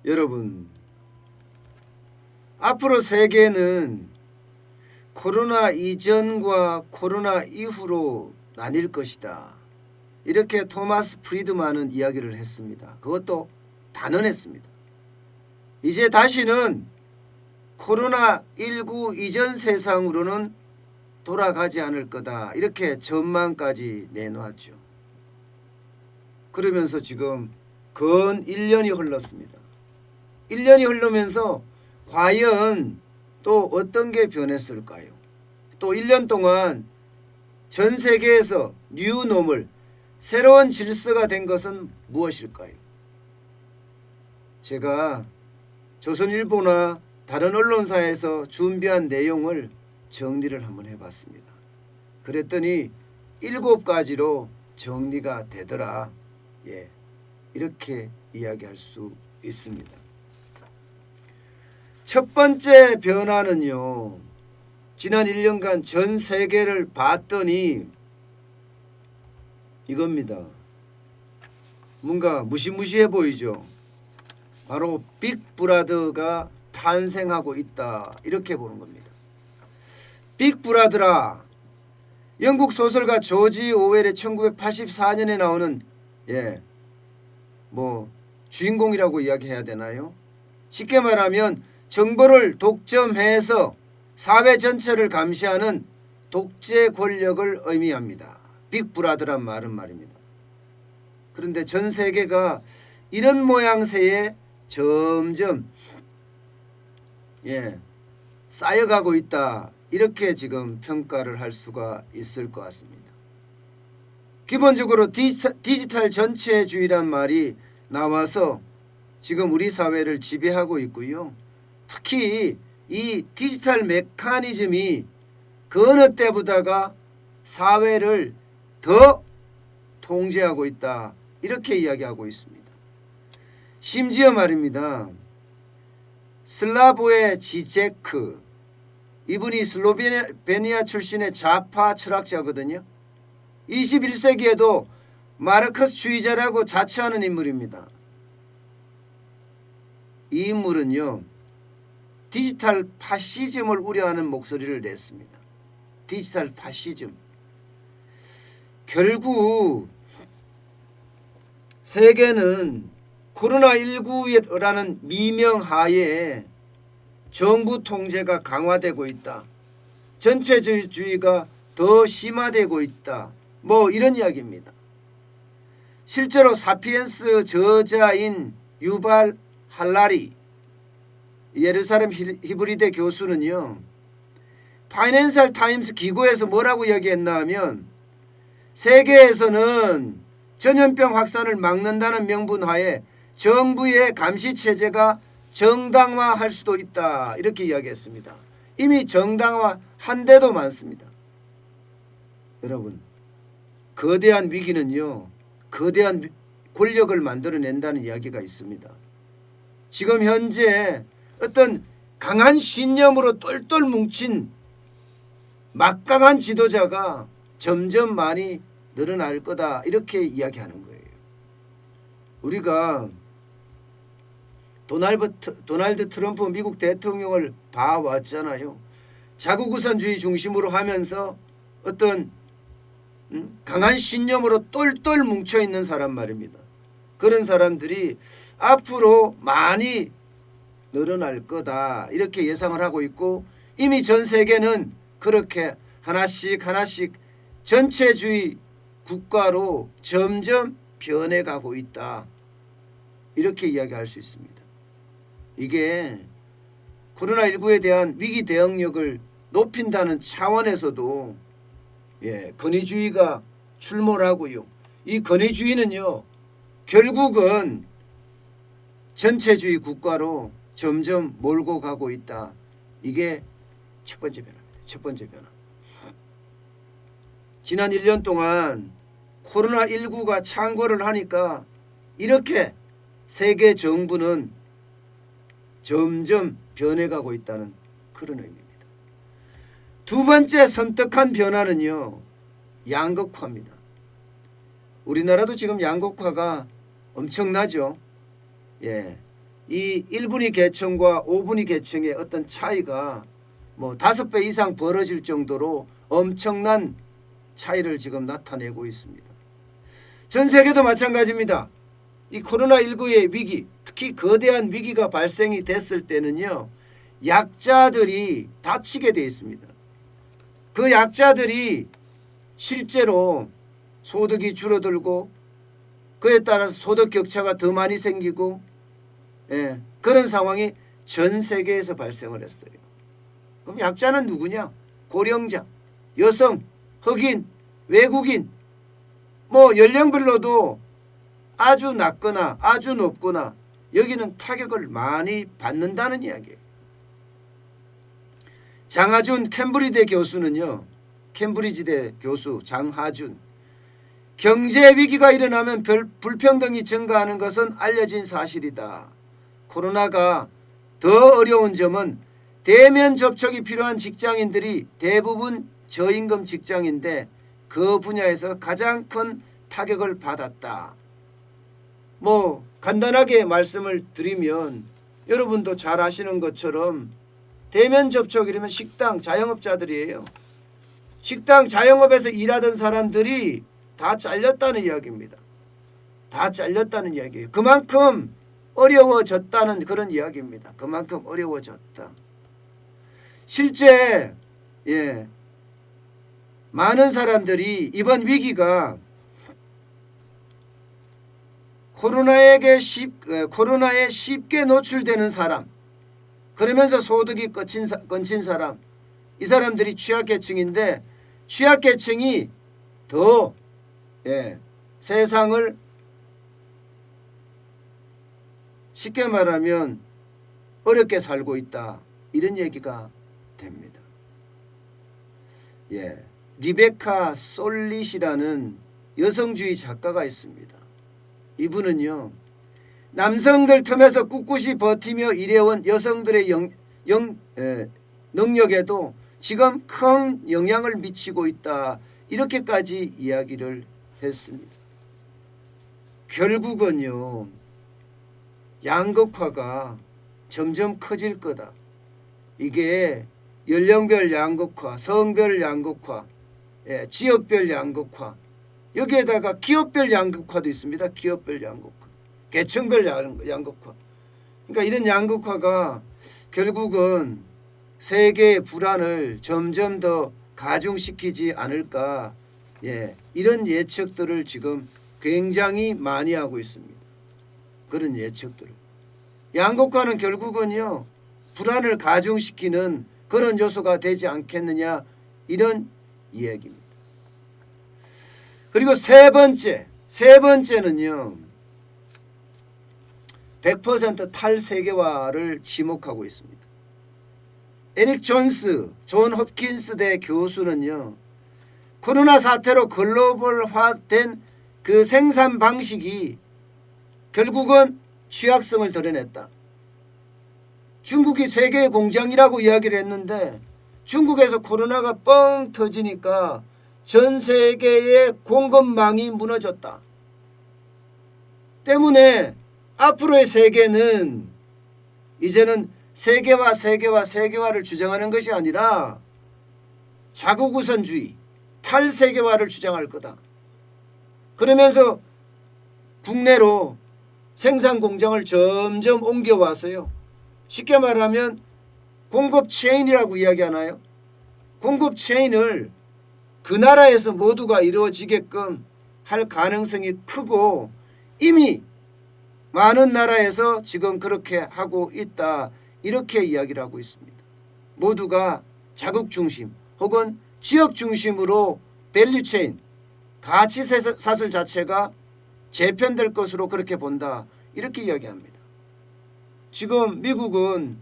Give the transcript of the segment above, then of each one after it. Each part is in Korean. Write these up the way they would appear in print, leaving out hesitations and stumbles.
여러분, 앞으로 세계는 코로나 이전과 코로나 이후로 나뉠 것이다. 이렇게 토마스 프리드만은 이야기를 했습니다. 그것도 단언했습니다. 이제 다시는 코로나19 이전 세상으로는 돌아가지 않을 거다. 이렇게 전망까지 내놓았죠. 그러면서 지금 근 1년이 흘렀습니다. 1년이 흐르면서 과연 또 어떤 게 변했을까요? 또 1년 동안 전 세계에서 뉴노멀, 새로운 질서가 된 것은 무엇일까요? 제가 조선일보나 다른 언론사에서 준비한 내용을 정리를 한번 해봤습니다. 그랬더니 7가지로 정리가 되더라. 이렇게 이야기할 수 있습니다. 첫 번째 변화는요, 지난 1년간 전 세계를 봤더니 이겁니다. 뭔가 무시무시해 보이죠. 바로 빅브라더가 탄생하고 있다. 이렇게 보는 겁니다. 빅브라더라. 영국 소설가 조지 오웰의 1984년에 나오는 주인공이라고 이야기해야 되나요? 쉽게 말하면 정보를 독점해서 사회 전체를 감시하는 독재 권력을 의미합니다. 빅브라더란 말은 말입니다. 그런데 전 세계가 이런 모양새에 점점 쌓여가고 있다. 이렇게 지금 평가를 할 수가 있을 것 같습니다. 기본적으로 디지털 전체주의란 말이 나와서 지금 우리 사회를 지배하고 있고요. 특히 이 디지털 메커니즘이 그 어느 때보다가 사회를 더 통제하고 있다. 이렇게 이야기하고 있습니다. 심지어 말입니다. 슬라보의 지제크, 이분이 슬로베니아 출신의 좌파 철학자거든요. 21세기에도 마르크스주의자라고 자처하는 인물입니다. 이 인물은요, 디지털 파시즘을 우려하는 목소리를 냈습니다. 디지털 파시즘. 결국 세계는 코로나19라는 미명하에 정부 통제가 강화되고 있다. 전체주의가 더 심화되고 있다. 이런 이야기입니다. 실제로 사피엔스 저자인 유발 할라리 예루살렘 히브리대 교수는요, 파이낸셜 타임스 기고에서 뭐라고 이야기했나 하면 세계에서는 전염병 확산을 막는다는 명분하에 정부의 감시체제가 정당화할 수도 있다. 이렇게 이야기했습니다. 이미 정당화한 데도 많습니다. 여러분, 거대한 위기는요, 거대한 권력을 만들어낸다는 이야기가 있습니다. 지금 현재 어떤 강한 신념으로 똘똘 뭉친 막강한 지도자가 점점 많이 늘어날 거다. 이렇게 이야기하는 거예요. 우리가 도널드 트럼프 미국 대통령을 봐왔잖아요. 자국우선주의 중심으로 하면서 어떤 강한 신념으로 똘똘 뭉쳐있는 사람 말입니다. 그런 사람들이 앞으로 많이 늘어날 거다. 이렇게 예상을 하고 있고, 이미 전 세계는 그렇게 하나씩 전체주의 국가로 점점 변해가고 있다. 이렇게 이야기할 수 있습니다. 이게 코로나19에 대한 위기 대응력을 높인다는 차원에서도 권위주의가 출몰하고요. 이 권위주의는요, 결국은 전체주의 국가로 점점 몰고 가고 있다. 이게 첫 번째 변화입니다. 첫 번째 변화. 지난 1년 동안 코로나19가 창궐을 하니까 이렇게 세계 정부는 점점 변해가고 있다는 그런 의미입니다. 두 번째 섬뜩한 변화는요, 양극화입니다. 우리나라도 지금 양극화가 엄청나죠. 이 1분위 계층과 5분위 계층의 어떤 차이가 뭐 5배 이상 벌어질 정도로 엄청난 차이를 지금 나타내고 있습니다. 전 세계도 마찬가지입니다. 이 코로나19의 위기, 특히 거대한 위기가 발생이 됐을 때는요, 약자들이 다치게 되어 있습니다. 그 약자들이 실제로 소득이 줄어들고 그에 따라서 소득 격차가 더 많이 생기고, 그런 상황이 전 세계에서 발생을 했어요. 그럼 약자는 누구냐? 고령자, 여성, 흑인, 외국인, 뭐 연령별로도 아주 낮거나 아주 높거나 여기는 타격을 많이 받는다는 이야기예요. 장하준 캠브리대 교수는요, 캠브리지대 교수 장하준, 경제 위기가 일어나면 불평등이 증가하는 것은 알려진 사실이다. 코로나가 더 어려운 점은 대면 접촉이 필요한 직장인들이 대부분 저임금 직장인데 그 분야에서 가장 큰 타격을 받았다. 뭐 간단하게 말씀을 드리면 여러분도 잘 아시는 것처럼 대면 접촉이라면 식당 자영업자들이에요. 식당 자영업에서 일하던 사람들이 다 잘렸다는 이야기입니다. 다 잘렸다는 이야기예요. 그만큼 어려워졌다는 그런 이야기입니다. 그만큼 어려워졌다. 실제 많은 사람들이 이번 위기가 코로나에 쉽게 노출되는 사람, 그러면서 소득이 끊친 사람, 이 사람들이 취약계층인데 취약계층이 더 세상을 쉽게 말하면 어렵게 살고 있다, 이런 얘기가 됩니다. 리베카 솔릿이라는 여성주의 작가가 있습니다. 이분은요, 남성들 틈에서 꿋꿋이 버티며 일해온 여성들의 능력에도 지금 큰 영향을 미치고 있다, 이렇게까지 이야기를 했습니다. 결국은요, 양극화가 점점 커질 거다. 이게 연령별 양극화, 성별 양극화, 지역별 양극화, 여기에다가 기업별 양극화도 있습니다. 기업별 양극화, 계층별 양극화. 그러니까 이런 양극화가 결국은 세계의 불안을 점점 더 가중시키지 않을까, 이런 예측들을 지금 굉장히 많이 하고 있습니다. 그런 예측들을. 양극화는 결국은요, 불안을 가중시키는 그런 요소가 되지 않겠느냐, 이런 이야기입니다. 그리고 세 번째는요, 100% 탈세계화를 지목하고 있습니다. 에릭 존스 존 홉킨스대 교수는요, 코로나 사태로 글로벌화된 그 생산 방식이 결국은 취약성을 드러냈다. 중국이 세계의 공장이라고 이야기를 했는데 중국에서 코로나가 뻥 터지니까 전 세계의 공급망이 무너졌다. 때문에 앞으로의 세계는 이제는 세계화를 주장하는 것이 아니라 자국우선주의, 탈세계화를 주장할 거다. 그러면서 국내로 생산 공장을 점점 옮겨와서요, 쉽게 말하면 공급 체인이라고 이야기하나요? 공급 체인을 그 나라에서 모두가 이루어지게끔 할 가능성이 크고 이미 많은 나라에서 지금 그렇게 하고 있다, 이렇게 이야기를 하고 있습니다. 모두가 자국 중심 혹은 지역 중심으로 밸류체인, 가치사슬 자체가 재편될 것으로 그렇게 본다, 이렇게 이야기합니다. 지금 미국은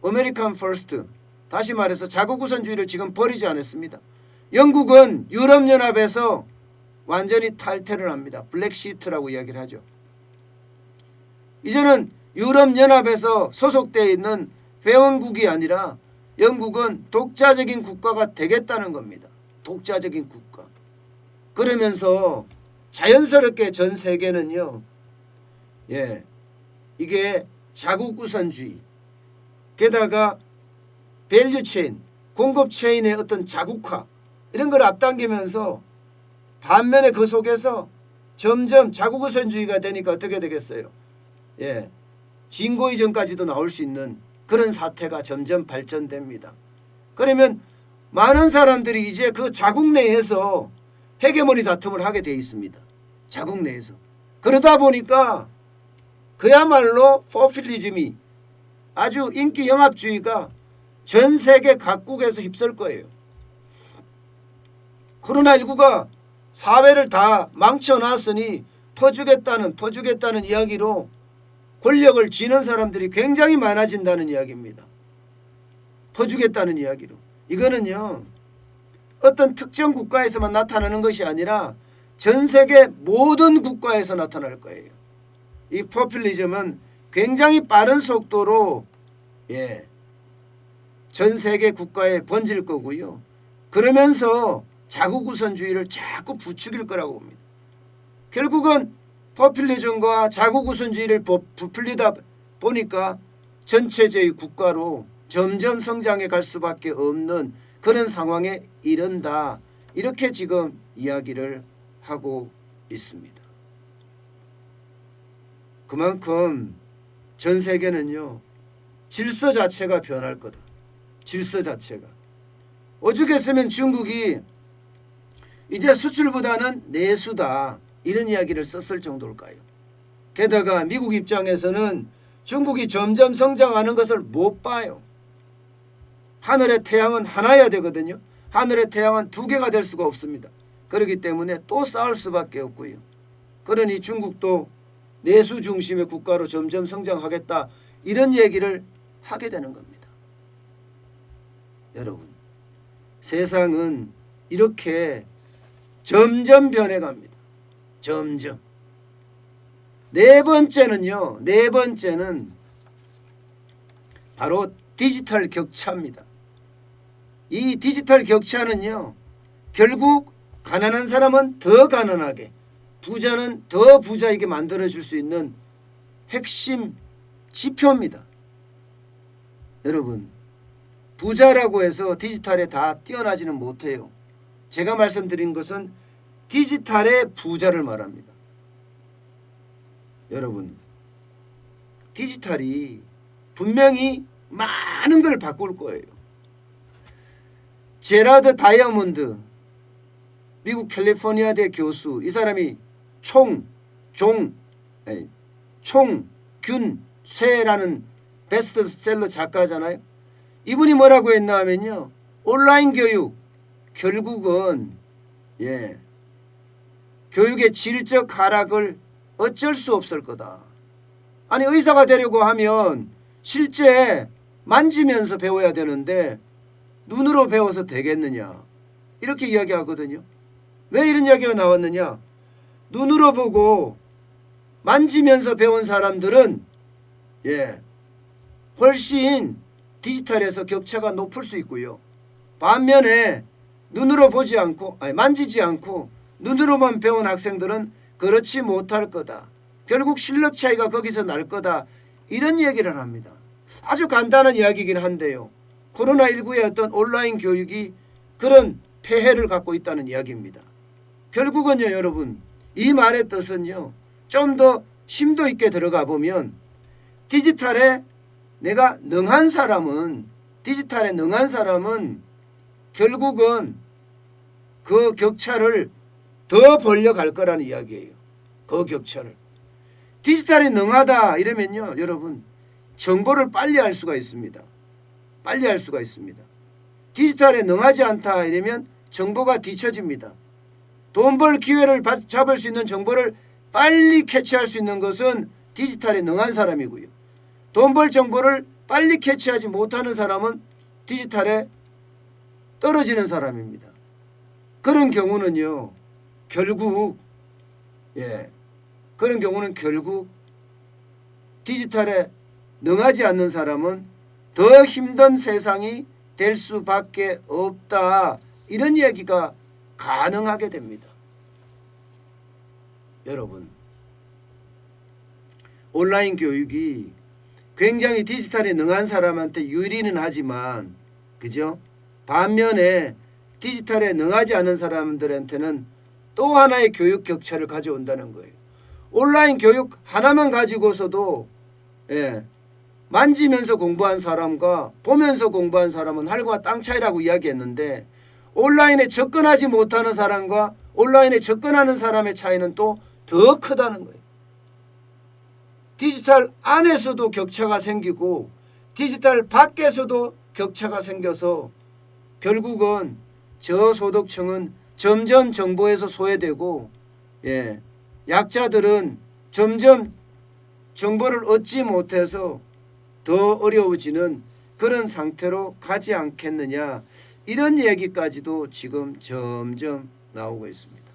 아메리칸 퍼스트, 다시 말해서 자국우선주의를 지금 버리지 않았습니다. 영국은 유럽연합에서 완전히 탈퇴를 합니다. 블랙시트라고 이야기를 하죠. 이제는 유럽연합에서 소속되어 있는 회원국이 아니라 영국은 독자적인 국가가 되겠다는 겁니다. 독자적인 국가. 그러면서 자연스럽게 전 세계는요, 이게 자국우선주의, 게다가 밸류체인, 공급체인의 어떤 자국화 이런 걸 앞당기면서 반면에 그 속에서 점점 자국우선주의가 되니까 어떻게 되겠어요? 예, 진고이전까지도 나올 수 있는 그런 사태가 점점 발전됩니다. 그러면 많은 사람들이 이제 그 자국 내에서 헤게모니 다툼을 하게 돼 있습니다. 자국 내에서. 그러다 보니까 그야말로 포퓰리즘이 아주 인기 영합주의가 전 세계 각국에서 휩쓸 거예요. 코로나19가 사회를 다 망쳐놨으니 퍼주겠다는 이야기로 권력을 쥐는 사람들이 굉장히 많아진다는 이야기입니다. 퍼주겠다는 이야기로. 이거는요, 어떤 특정 국가에서만 나타나는 것이 아니라 전 세계 모든 국가에서 나타날 거예요. 이 포퓰리즘은 굉장히 빠른 속도로 전 세계 국가에 번질 거고요. 그러면서 자국우선주의를 자꾸 부추길 거라고 봅니다. 결국은 포퓰리즘과 자국우선주의를 부풀리다 보니까 전체적인 국가로 점점 성장해 갈 수밖에 없는 그런 상황에 이른다. 이렇게 지금 이야기를 하고 있습니다. 그만큼 전 세계는요, 질서 자체가 변할 거다. 질서 자체가. 오죽했으면 중국이 이제 수출보다는 내수다. 이런 이야기를 썼을 정도일까요? 게다가 미국 입장에서는 중국이 점점 성장하는 것을 못 봐요. 하늘의 태양은 하나여야 되거든요. 하늘의 태양은 두 개가 될 수가 없습니다. 그렇기 때문에 또 싸울 수밖에 없고요. 그러니 중국도 내수 중심의 국가로 점점 성장하겠다. 이런 얘기를 하게 되는 겁니다. 여러분, 세상은 이렇게 점점 변해갑니다. 점점. 네 번째는 바로 디지털 격차입니다. 이 디지털 격차는요, 결국 가난한 사람은 더 가난하게, 부자는 더 부자에게 만들어줄 수 있는 핵심 지표입니다. 여러분, 부자라고 해서 디지털에 다 뛰어나지는 못해요. 제가 말씀드린 것은 디지털의 부자를 말합니다. 여러분, 디지털이 분명히 많은 걸 바꿀 거예요. 제라드 다이아몬드, 미국 캘리포니아대 교수, 이 사람이 총균쇠라는 베스트셀러 작가잖아요. 이분이 뭐라고 했나 하면요, 온라인 교육 결국은 교육의 질적 하락을 어쩔 수 없을 거다. 아니, 의사가 되려고 하면 실제 만지면서 배워야 되는데 눈으로 배워서 되겠느냐, 이렇게 이야기하거든요. 왜 이런 이야기가 나왔느냐, 눈으로 보고 만지면서 배운 사람들은 훨씬 디지털에서 격차가 높을 수 있고요. 반면에 눈으로 보지 않고 만지지 않고 눈으로만 배운 학생들은 그렇지 못할 거다. 결국 실력 차이가 거기서 날 거다. 이런 얘기를 합니다. 아주 간단한 이야기이긴 한데요, 코로나19의 어떤 온라인 교육이 그런 폐해를 갖고 있다는 이야기입니다. 결국은요, 여러분, 이 말의 뜻은요, 좀 더 심도 있게 들어가 보면 디지털에 능한 사람은 결국은 그 격차를 더 벌려갈 거라는 이야기예요. 그 격차를. 디지털에 능하다 이러면요, 여러분, 정보를 빨리 알 수가 있습니다. 빨리 알 수가 있습니다. 디지털에 능하지 않다 이러면 정보가 뒤처집니다. 돈 벌 기회를 잡을 수 있는 정보를 빨리 캐치할 수 있는 것은 디지털에 능한 사람이고요. 돈 벌 정보를 빨리 캐치하지 못하는 사람은 디지털에 떨어지는 사람입니다. 그런 경우는요, 결국 디지털에 능하지 않는 사람은 더 힘든 세상이 될 수밖에 없다. 이런 이야기가 가능하게 됩니다. 여러분, 온라인 교육이 굉장히 디지털에 능한 사람한테 유리는 하지만 그죠? 반면에 디지털에 능하지 않은 사람들한테는 또 하나의 교육 격차를 가져온다는 거예요. 온라인 교육 하나만 가지고서도 만지면서 공부한 사람과 보면서 공부한 사람은 하늘과 땅 차이라고 이야기했는데 온라인에 접근하지 못하는 사람과 온라인에 접근하는 사람의 차이는 또 더 크다는 거예요. 디지털 안에서도 격차가 생기고 디지털 밖에서도 격차가 생겨서 결국은 저소득층은 점점 정보에서 소외되고 약자들은 점점 정보를 얻지 못해서 더 어려워지는 그런 상태로 가지 않겠느냐, 이런 얘기까지도 지금 점점 나오고 있습니다.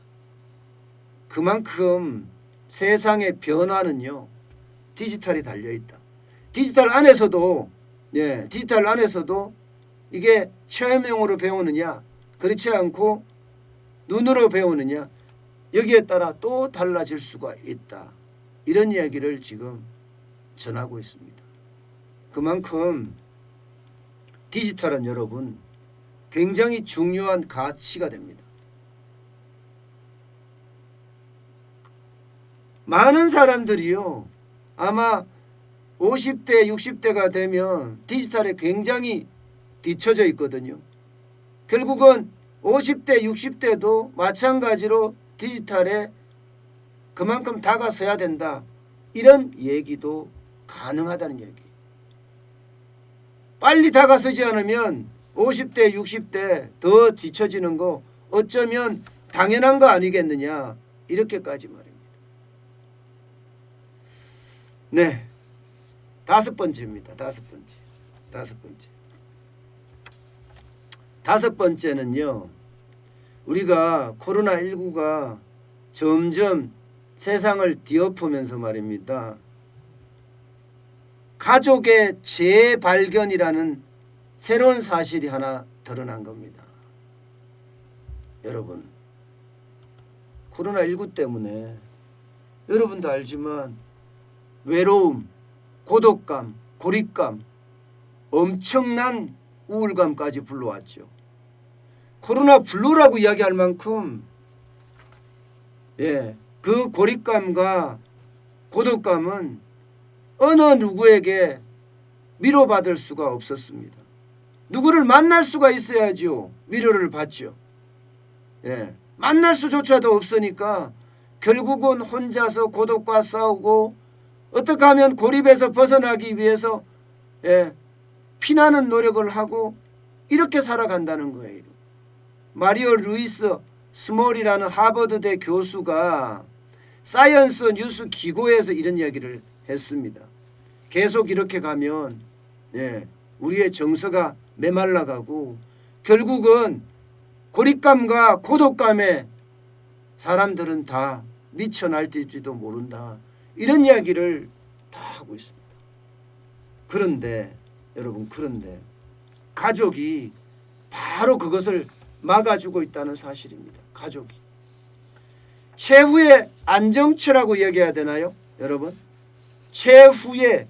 그만큼 세상의 변화는요 디지털이 달려있다. 디지털 안에서도 이게 체험형으로 배우느냐 그렇지 않고 눈으로 배우느냐 여기에 따라 또 달라질 수가 있다. 이런 이야기를 지금 전하고 있습니다. 그만큼 디지털은 여러분 굉장히 중요한 가치가 됩니다. 많은 사람들이요 아마 50대 60대가 되면 디지털에 굉장히 뒤처져 있거든요. 결국은 50대 60대도 마찬가지로 디지털에 그만큼 다가서야 된다, 이런 얘기도 가능하다는 얘기예요. 빨리 다가서지 않으면 50대 60대 더 뒤처지는 거 어쩌면 당연한 거 아니겠느냐, 이렇게까지 말입니다. 네, 다섯 번째입니다. 다섯 번째는요, 우리가 코로나19가 점점 세상을 뒤엎으면서 말입니다. 가족의 재발견이라는 새로운 사실이 하나 드러난 겁니다. 여러분, 코로나19 때문에 여러분도 알지만 외로움, 고독감, 고립감, 엄청난 우울감까지 불러왔죠. 코로나 블루라고 이야기할 만큼 그 고립감과 고독감은 어느 누구에게 위로받을 수가 없었습니다. 누구를 만날 수가 있어야죠. 위로를 받죠. 만날 수조차도 없으니까 결국은 혼자서 고독과 싸우고 어떻게 하면 고립에서 벗어나기 위해서 피나는 노력을 하고 이렇게 살아간다는 거예요. 마리오 루이스 스몰이라는 하버드대 교수가 사이언스 뉴스 기고에서 이런 이야기를 했습니다. 계속 이렇게 가면 우리의 정서가 메말라가고 결국은 고립감과 고독감에 사람들은 다 미쳐 날뛸지도 모른다, 이런 이야기를 다 하고 있습니다. 그런데 여러분, 가족이 바로 그것을 막아주고 있다는 사실입니다. 가족이 최후의 안정처라고 얘기해야 되나요? 여러분, 최후의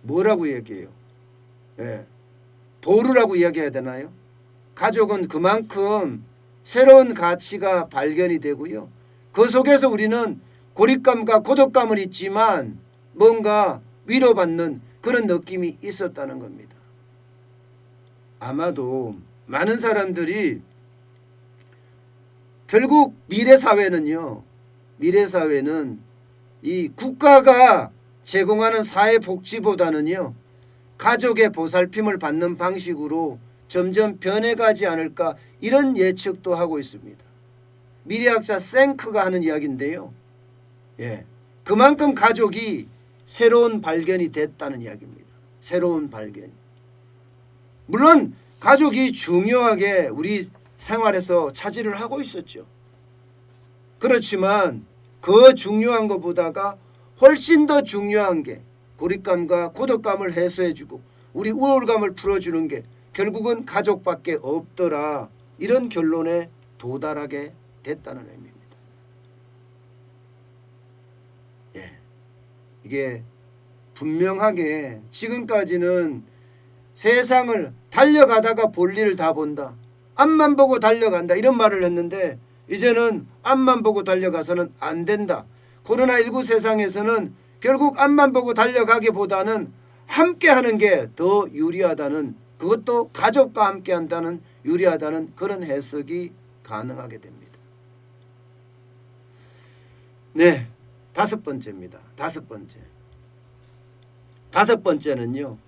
뭐라고 얘기해요? 보루라고 이야기해야 되나요? 가족은 그만큼 새로운 가치가 발견이 되고요, 그 속에서 우리는 고립감과 고독감은 있지만 뭔가 위로받는 그런 느낌이 있었다는 겁니다. 아마도 많은 사람들이 결국 미래사회는 이 국가가 제공하는 사회복지보다는요 가족의 보살핌을 받는 방식으로 점점 변해가지 않을까, 이런 예측도 하고 있습니다. 미래학자 생크가 하는 이야기인데요, 그만큼 가족이 새로운 발견이 됐다는 이야기입니다. 새로운 발견. 물론 가족이 중요하게 우리 생활에서 차지를 하고 있었죠. 그렇지만 그 중요한 것보다가 훨씬 더 중요한 게 고립감과 고독감을 해소해주고 우리 우울감을 풀어주는 게 결국은 가족밖에 없더라, 이런 결론에 도달하게 됐다는 의미입니다. 이게 분명하게 지금까지는 세상을 달려가다가 볼일을 다 본다. 앞만 보고 달려간다. 이런 말을 했는데 이제는 앞만 보고 달려가서는 안 된다. 코로나19 세상에서는 결국 앞만 보고 달려가기보다는 함께하는 게 더 유리하다는, 그것도 가족과 함께한다는 유리하다는 그런 해석이 가능하게 됩니다. 네, 다섯 번째입니다. 다섯 번째는요,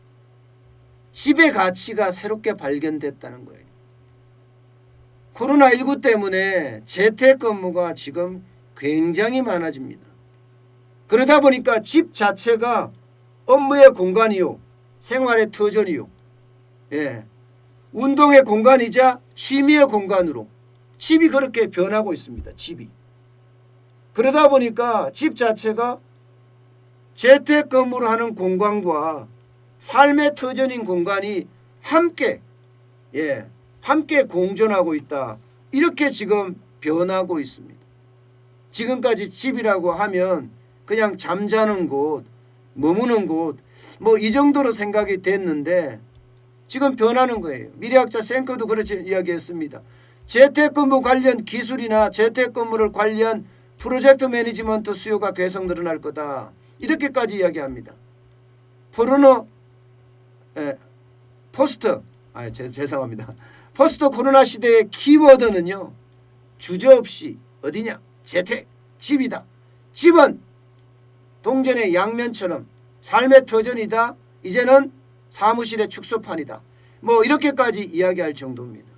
집의 가치가 새롭게 발견됐다는 거예요. 코로나19 때문에 재택근무가 지금 굉장히 많아집니다. 그러다 보니까 집 자체가 업무의 공간이요, 생활의 터전이요, 운동의 공간이자 취미의 공간으로 집이 그렇게 변하고 있습니다. 집이. 그러다 보니까 집 자체가 재택근무를 하는 공간과 삶의 터전인 공간이 함께 공존하고 있다. 이렇게 지금 변하고 있습니다. 지금까지 집이라고 하면 그냥 잠자는 곳, 머무는 곳, 뭐 이 정도로 생각이 됐는데 지금 변하는 거예요. 미래학자 생커도 그렇게 이야기했습니다. 재택근무 관련 기술이나 재택근무를 관리한 프로젝트 매니지먼트 수요가 계속 늘어날 거다. 이렇게까지 이야기합니다. 죄송합니다. 포스트 코로나 시대의 키워드는요, 주저없이 어디냐? 재택, 집이다. 집은 동전의 양면처럼 삶의 터전이다. 이제는 사무실의 축소판이다. 뭐 이렇게까지 이야기할 정도입니다.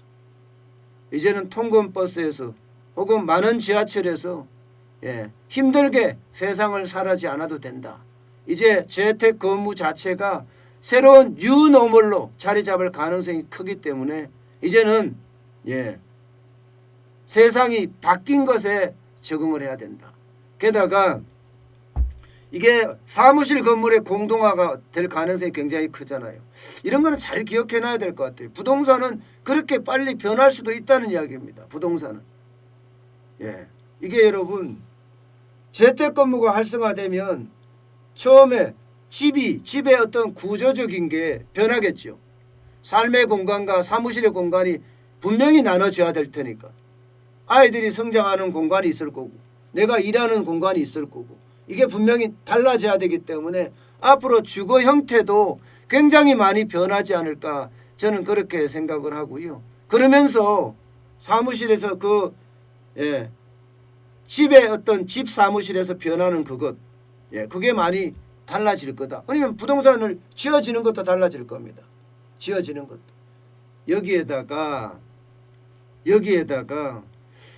이제는 통근버스에서 혹은 많은 지하철에서 힘들게 세상을 살아지 않아도 된다. 이제 재택근무 자체가 새로운 뉴노멀로 자리 잡을 가능성이 크기 때문에 이제는 세상이 바뀐 것에 적응을 해야 된다. 게다가 이게 사무실 건물의 공동화가 될 가능성이 굉장히 크잖아요. 이런 거는 잘 기억해놔야 될 것 같아요. 부동산은 그렇게 빨리 변할 수도 있다는 이야기입니다. 부동산은. 이게 여러분 재택근무가 활성화되면 처음에 집의 어떤 구조적인 게 변하겠죠. 삶의 공간과 사무실의 공간이 분명히 나눠져야 될 테니까. 아이들이 성장하는 공간이 있을 거고 내가 일하는 공간이 있을 거고 이게 분명히 달라져야 되기 때문에 앞으로 주거 형태도 굉장히 많이 변하지 않을까 저는 그렇게 생각을 하고요. 그러면서 사무실에서 집의 어떤 집 사무실에서 변하는 그것 그게 많이 달라질 거다. 아니면 부동산을 지어지는 것도 달라질 겁니다. 지어지는 것도. 여기에다가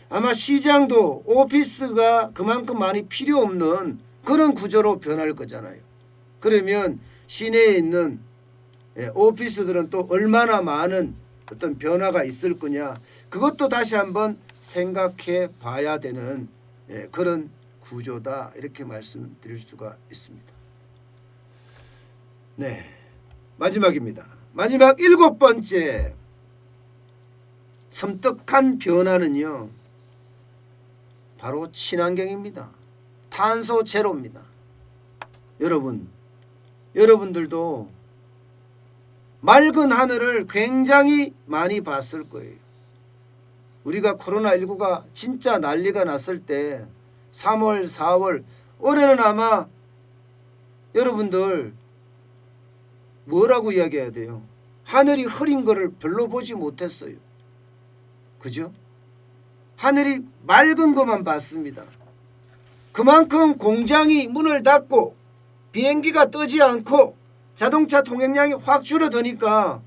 아마 시장도 오피스가 그만큼 많이 필요 없는 그런 구조로 변할 거잖아요. 그러면 시내에 있는 오피스들은 또 얼마나 많은 어떤 변화가 있을 거냐. 그것도 다시 한번 생각해 봐야 되는 그런 구조다. 이렇게 말씀드릴 수가 있습니다. 네, 마지막입니다. 마지막 7번째 섬뜩한 변화는요, 바로 친환경입니다. 탄소 제로입니다. 여러분들도 맑은 하늘을 굉장히 많이 봤을 거예요. 우리가 코로나19가 진짜 난리가 났을 때 3월, 4월, 올해는 아마 여러분들 뭐라고 이야기해야 돼요? 하늘이 흐린 거를 별로 보지 못했어요. 그죠? 하늘이 맑은 것만 봤습니다. 그만큼 공장이 문을 닫고 비행기가 뜨지 않고 자동차 통행량이 확 줄어드니까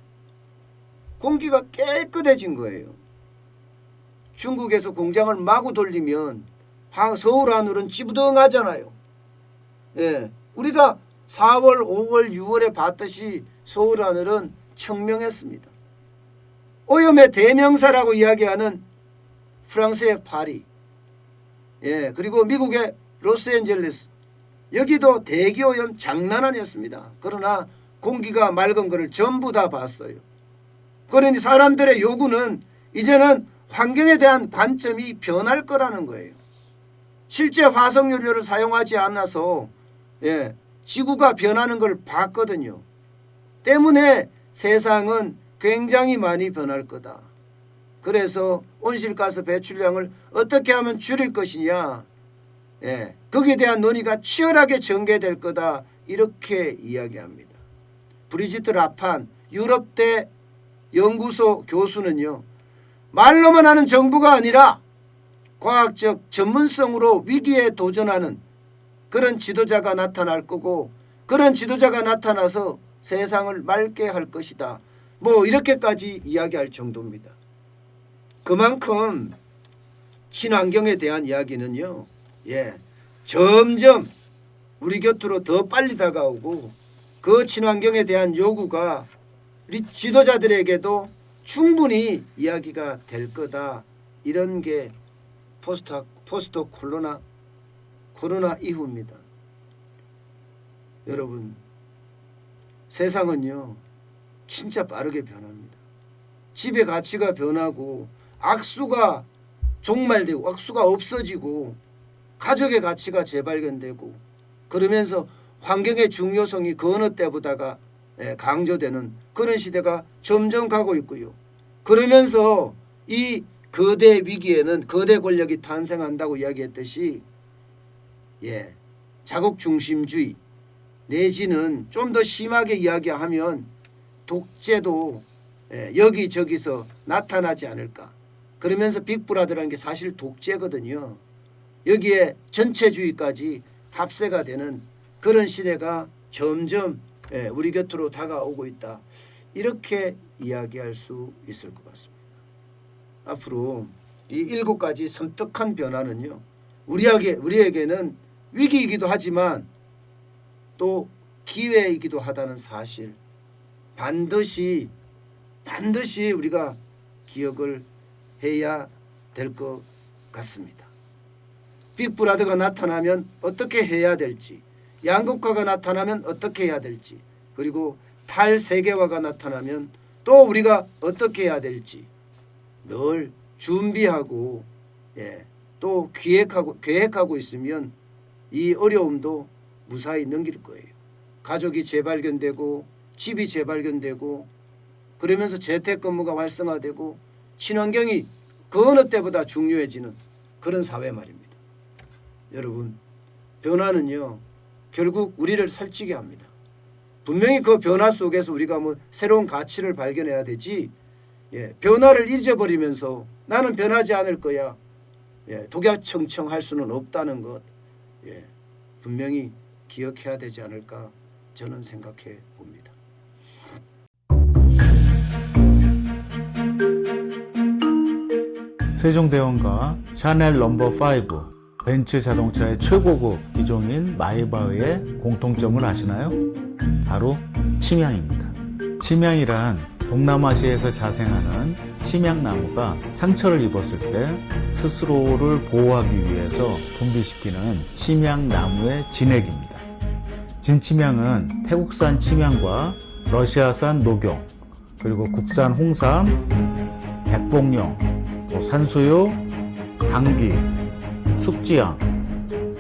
공기가 깨끗해진 거예요. 중국에서 공장을 마구 돌리면 서울 하늘은 찌부둥하잖아요. 우리가 4월, 5월, 6월에 봤듯이 서울 하늘은 청명했습니다. 오염의 대명사라고 이야기하는 프랑스의 파리, 그리고 미국의 로스앤젤레스, 여기도 대기오염 장난 아니었습니다. 그러나 공기가 맑은 것을 전부 다 봤어요. 그러니 사람들의 요구는 이제는 환경에 대한 관점이 변할 거라는 거예요. 실제 화석연료를 사용하지 않아서 지구가 변하는 걸 봤거든요. 때문에 세상은 굉장히 많이 변할 거다. 그래서 온실가스 배출량을 어떻게 하면 줄일 것이냐, 거기에 대한 논의가 치열하게 전개될 거다, 이렇게 이야기합니다. 브리지트 라판 유럽대 연구소 교수는요, 말로만 하는 정부가 아니라 과학적 전문성으로 위기에 도전하는 그런 지도자가 나타날 거고, 그런 지도자가 나타나서 세상을 맑게 할 것이다, 뭐 이렇게까지 이야기할 정도입니다. 그만큼 친환경에 대한 이야기는요, 점점 우리 곁으로 더 빨리 다가오고, 그 친환경에 대한 요구가 우리 지도자들에게도 충분히 이야기가 될 거다, 이런 게 포스트 코로나 이후입니다. 여러분, 세상은요 진짜 빠르게 변합니다. 집의 가치가 변하고, 악수가 종말되고, 악수가 없어지고, 가족의 가치가 재발견되고, 그러면서 환경의 중요성이 그 어느 때보다가 강조되는 그런 시대가 점점 가고 있고요. 그러면서 이 거대 위기에는 거대 권력이 탄생한다고 이야기했듯이, 자국 중심주의 내지는 좀 더 심하게 이야기하면 독재도 여기저기서 나타나지 않을까. 그러면서 빅브라더라는 게 사실 독재거든요. 여기에 전체주의까지 합세가 되는 그런 시대가 점점 우리 곁으로 다가오고 있다, 이렇게 이야기할 수 있을 것 같습니다. 앞으로 이 7가지 섬뜩한 변화는요, 우리에게는 위기이기도 하지만 또 기회이기도 하다는 사실, 반드시 우리가 기억을 해야 될 것 같습니다. 빅브라더가 나타나면 어떻게 해야 될지, 양극화가 나타나면 어떻게 해야 될지, 그리고 탈세계화가 나타나면 또 우리가 어떻게 해야 될지 늘 준비하고, 또 계획하고 있으면 이 어려움도 무사히 넘길 거예요. 가족이 재발견되고, 집이 재발견되고, 그러면서 재택근무가 활성화되고, 친환경이 그 어느 때보다 중요해지는 그런 사회 말입니다. 여러분, 변화는요 결국 우리를 살찌게 합니다. 분명히 그 변화 속에서 우리가 새로운 가치를 발견해야 되지, 변화를 잊어버리면서 나는 변하지 않을 거야, 독야청청할 수는 없다는 것, 분명히 기억해야 되지 않을까, 저는 생각해 봅니다. 세종대왕과 샤넬 넘버5, 벤츠 자동차의 최고급 기종인 마이바흐의 공통점을 아시나요? 바로 침향입니다. 침향이란 동남아시아에서 자생하는 침향나무가 상처를 입었을 때 스스로를 보호하기 위해서 분비시키는 침향나무의 진액입니다. 진침향은 태국산 침향과 러시아산 녹용, 그리고 국산 홍삼, 백봉령, 산수유, 당귀, 숙지향,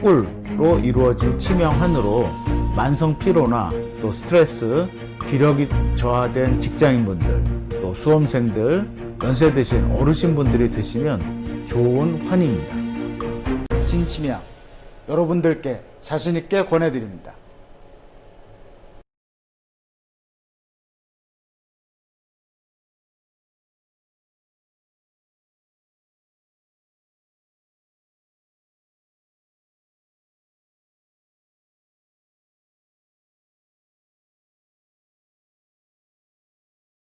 꿀로 이루어진 침향환으로 만성 피로나 또 스트레스, 기력이 저하된 직장인분들, 또 수험생들, 연세 드신 어르신분들이 드시면 좋은 환입니다. 진침향 여러분들께 자신있게 권해드립니다.